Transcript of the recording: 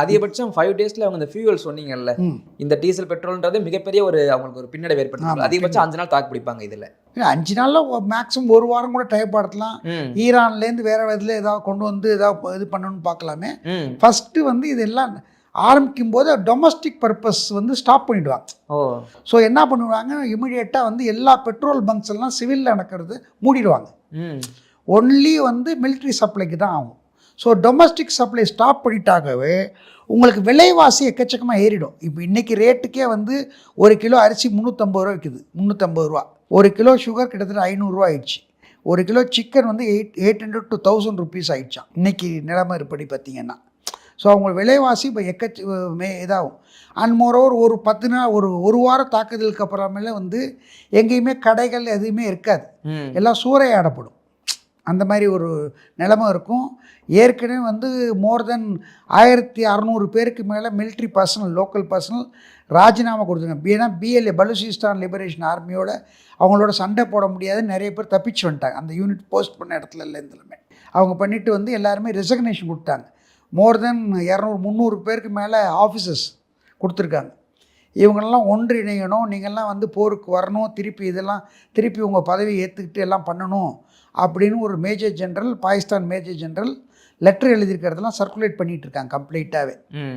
அதிகபட்சம் 5 டேஸ்ல அவங்க இந்த ஃபியூவல் சொன்னீங்கல்ல, இந்த டீசல் பெட்ரோல்ன்றது மிகப்பெரிய ஒரு அவங்களுக்கு ஒரு பின்னடைவு ஏற்படுத்தும். அதிகபட்சம் 5 நாள் தாக்கு பிடிப்பாங்க இதுல. 5 நாளில் மேக்ஸிமம் 1 வாரம் கூட டைப்படுத்தலாம். ஈரான்லேருந்து வேற இதில் ஏதாவது கொண்டு வந்து ஏதாவது இது பண்ணணும்னு பார்க்கலாமே. ஃபஸ்ட்டு வந்து இதெல்லாம் ஆரம்பிக்கும் போது டொமஸ்டிக் பர்பஸ் வந்து ஸ்டாப் பண்ணிவிடுவாங்க. ஸோ என்ன பண்ணுவாங்க, இமிடியேட்டாக வந்து எல்லா பெட்ரோல் பங்க்ஸ் எல்லாம் சிவிலில் நடக்கிறது மூடிடுவாங்க. ஒன்லி வந்து மிலிட்ரி சப்ளைக்கு தான் ஆகும். ஸோ டொமஸ்டிக் சப்ளை ஸ்டாப் பண்ணிட்டாகவே உங்களுக்கு விலைவாசி எக்கச்சக்கமாக ஏறிடும். இப்போ இன்றைக்கி ரேட்டுக்கே வந்து 1 கிலோ அரிசி 350 ரூபா விற்குது. 350 ரூபா. 1 கிலோ சுகர் கிட்டத்தட்ட 500 ரூபா ஆயிடுச்சு. 1 கிலோ சிக்கன் வந்து 800 to 1000 ருபீஸ் ஆயிடுச்சான் இன்றைக்கி நிலைமை இருப்படி பார்த்தீங்கன்னா. ஸோ அவங்க விலைவாசி இப்போ இதாகும். அண்ட் மோரோவர் ஒரு 10 நாள் ஒரு வாரம் தாக்குதலுக்கு அப்புறமேல வந்து எங்கேயுமே கடைகள் எதுவுமே இருக்காது, எல்லாம் சூறையாடப்படும். அந்த மாதிரி ஒரு நிலைமை இருக்கும். ஏற்கனவே வந்து மோர் தென் 1600 பேருக்கு மேலே மிலிட்ரி பர்சனல், லோக்கல் பர்சனல் ராஜினாமா கொடுத்துருங்க. ஏன்னா பிஎல்ஏ பலுசிஸ்தான் லிபரேஷன் ஆர்மியோட அவங்களோட சண்டை போட முடியாது, நிறைய பேர் தப்பிச்சு வந்துட்டாங்க. அந்த யூனிட் போஸ்ட் பண்ண இடத்துல இல்லை எதுலையுமே. அவங்க பண்ணிவிட்டு வந்து எல்லாருமே ரெசிக்னேஷன் கொடுத்தாங்க. மோர் தென் 200-300 பேருக்கு மேலே ஆஃபீஸர்ஸ் கொடுத்துருக்காங்க. இவங்களெல்லாம் ஒன்றிணையணும், நீங்கள்லாம் வந்து போருக்கு வரணும், திருப்பி உங்கள் பதவியை ஏற்றுக்கிட்டு எல்லாம் பண்ணணும் அப்படின்னு ஒரு major general, Pakistan major general letter எழுதியிருக்கிறதெல்லாம் சர்க்குலேட் பண்ணிகிட்டு இருக்காங்க கம்ப்ளீட்டாகவே.